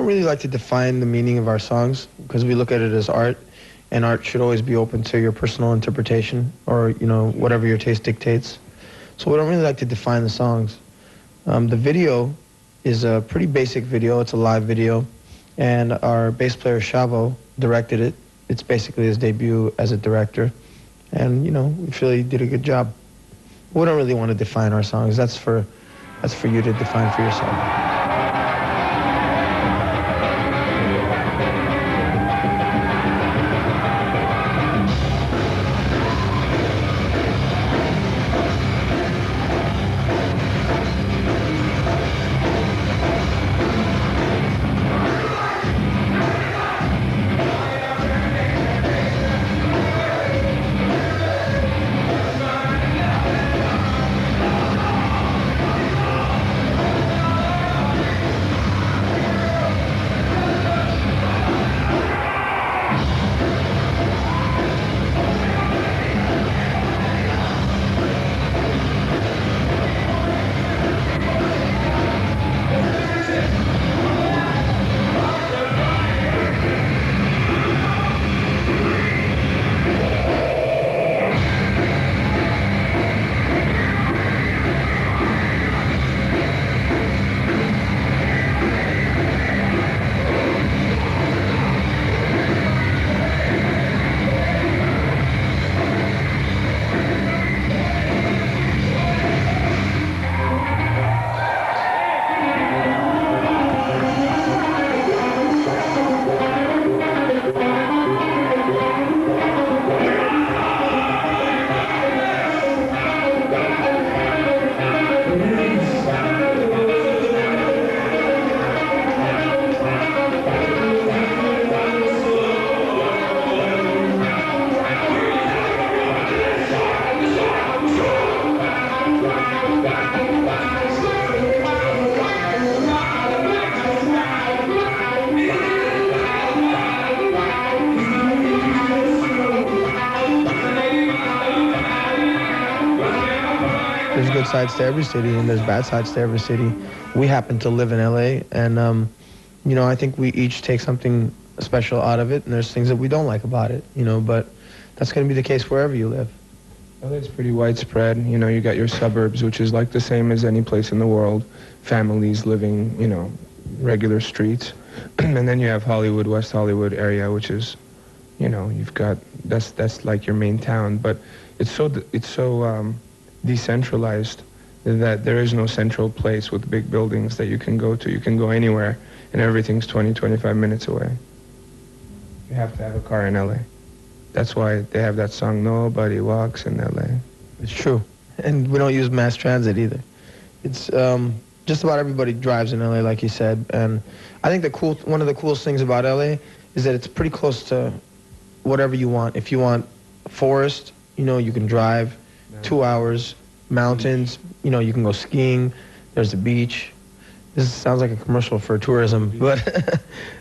don't really like to define the meaning of our songs because we look at it as art, and art should always be open to your personal interpretation or, you know, whatever your taste dictates. So we don't really like to define the songs. The video is a pretty basic video. It's a live video, and our bass player Shavo directed it. It's basically his debut as a director, and, you know, we feel he did a good job. We don't really want to define our songs. That's for you to define for yourself. There's good sides to every city, and there's bad sides to every city. We happen to live in LA, and you know, I think we each take something special out of it, and there's things that we don't like about it, you know, but that's going to be the case wherever you live. LA's pretty widespread. You know, you got your suburbs, which is like the same as any place in the world. Families living, you know, regular streets. And then you have Hollywood, West Hollywood area, which is, you know, you've got, that's like your main town. But it's so decentralized that there is no central place with big buildings that you can go to. You can go anywhere, and everything's 20, 25 minutes away. You have to have a car in LA. That's why they have that song, Nobody Walks in LA. It's true. And we don't use mass transit either. It's just about everybody drives in LA, like you said. And I think one of the coolest things about LA is that it's pretty close to whatever you want. If you want forest, you know, you can drive 2 hours. Mountains, you know, you can go skiing. There's the beach. This sounds like a commercial for tourism, but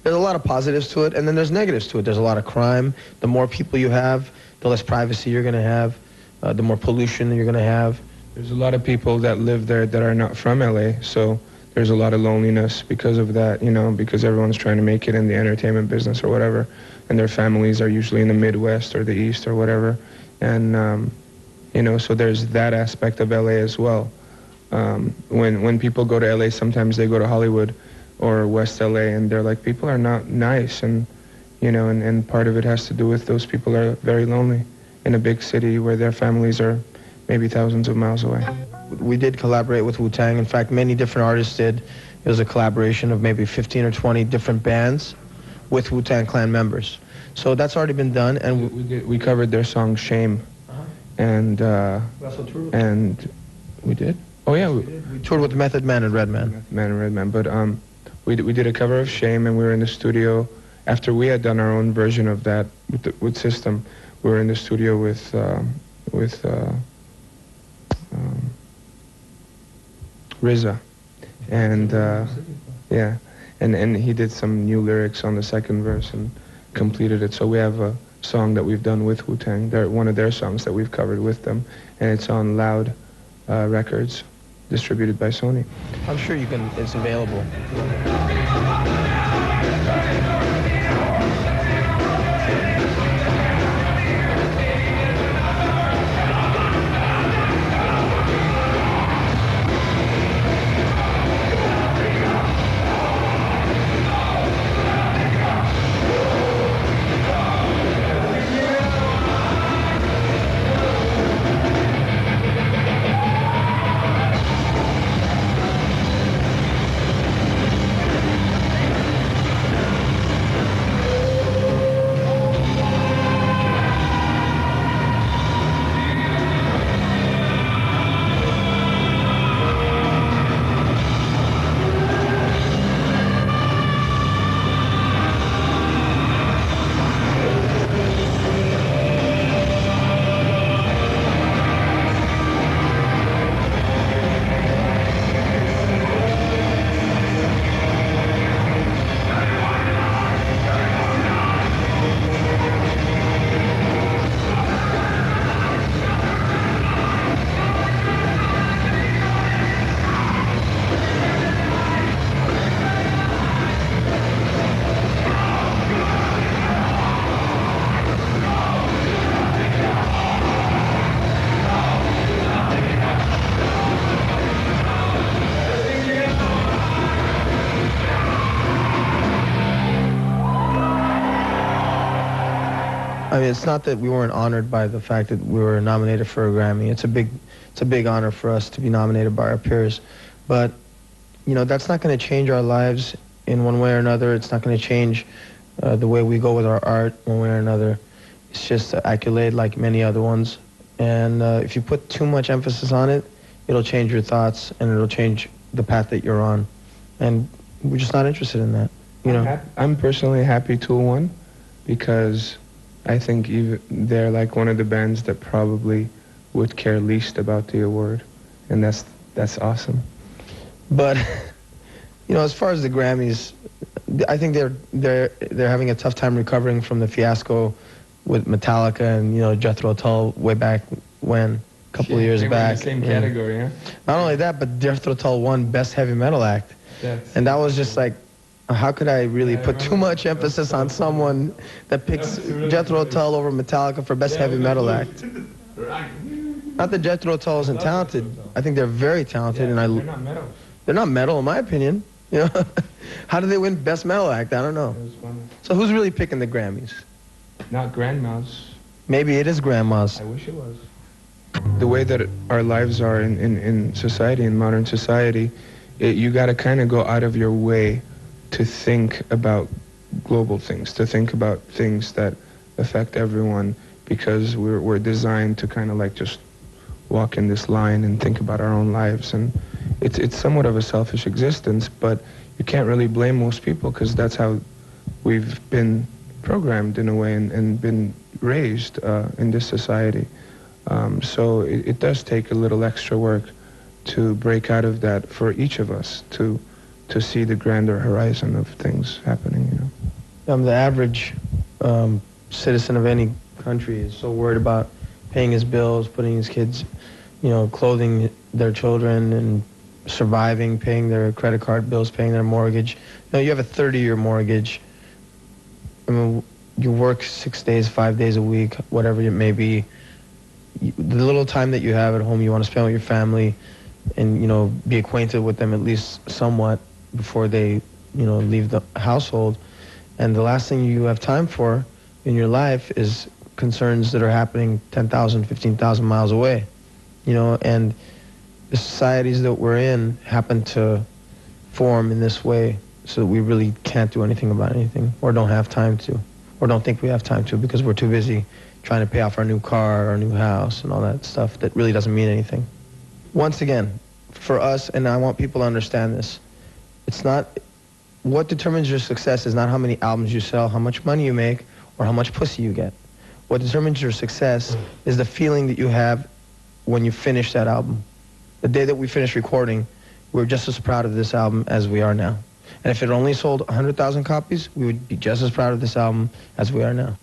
there's a lot of positives to it, and then there's negatives to it. There's a lot of crime. The more people you have, the less privacy you're going to have, the more pollution you're going to have. There's a lot of people that live there that are not from LA, so there's a lot of loneliness because of that, you know, because everyone's trying to make it in the entertainment business or whatever, and their families are usually in the Midwest or the East or whatever, and you know, so there's that aspect of LA as well. When people go to LA, sometimes they go to Hollywood or West LA, and they're like, people are not nice, and you know, and part of it has to do with those people are very lonely in a big city where their families are maybe thousands of miles away. We did collaborate with Wu-Tang. In fact, many different artists did. It was a collaboration of maybe 15 or 20 different bands with Wu-Tang Clan members. So that's already been done, and we covered their song Shame. And and we did. Oh yeah, we toured with Method Man and Redman. Method Man and Redman, but we did a cover of Shame, and we were in the studio after we had done our own version of that with System. We were in the studio with RZA, and yeah, and he did some new lyrics on the second verse and completed it. So we have a song that we've done with Wu-Tang. They're one of their songs that we've covered with them, and it's on Loud Records, distributed by Sony. I'm sure it's available. I mean, it's not that we weren't honored by the fact that we were nominated for a Grammy. It's a big honor for us to be nominated by our peers. But, you know, that's not going to change our lives in one way or another. It's not going to change the way we go with our art one way or another. It's just an accolade like many other ones. And if you put too much emphasis on it, it'll change your thoughts and it'll change the path that you're on. And we're just not interested in that, you know. I'm personally happy Tool won because I think they're like one of the bands that probably would care least about the award, and that's awesome. But you know, as far as the Grammys, I think they're having a tough time recovering from the fiasco with Metallica and, you know, Jethro Tull way back when, a couple of years back. They were in the same category, huh? Not only that, but Jethro Tull won Best Heavy Metal Act, and that was just like, how could I really put too much emphasis on someone that picks Jethro Tull over Metallica for Best Heavy Metal Act? Not that Jethro Tull isn't talented. I think they're very talented, and they're not metal. They're not metal, in my opinion. You know, how did they win Best Metal Act? I don't know. So who's really picking the Grammys? Not grandmas. Maybe it is grandmas. I wish it was. The way that our lives are in society, in modern society, you got to kind of go out of your way to think about global things, to think about things that affect everyone, because we're designed to kind of like just walk in this line and think about our own lives. And it's somewhat of a selfish existence, but you can't really blame most people because that's how we've been programmed in a way and been raised in this society. So it does take a little extra work to break out of that for each of us to see the grander horizon of things happening, you know. The average citizen of any country is so worried about paying his bills, putting his kids, you know, clothing their children and surviving, paying their credit card bills, paying their mortgage. You know, you have a 30-year mortgage. I mean, you work 6 days, 5 days a week, whatever it may be. The little time that you have at home, you want to spend with your family and, you know, be acquainted with them at least somewhat before they, you know, leave the household. And the last thing you have time for in your life is concerns that are happening 10,000, 15,000 miles away, you know. And the societies that we're in happen to form in this way so that we really can't do anything about anything, or don't have time to, or don't think we have time to, because we're too busy trying to pay off our new car, our new house, and all that stuff that really doesn't mean anything. Once again, for us, and I want people to understand this, it's not, what determines your success is not how many albums you sell, how much money you make, or how much pussy you get. What determines your success is the feeling that you have when you finish that album. The day that we finished recording, we were just as proud of this album as we are now. And if it only sold 100,000 copies, we would be just as proud of this album as we are now.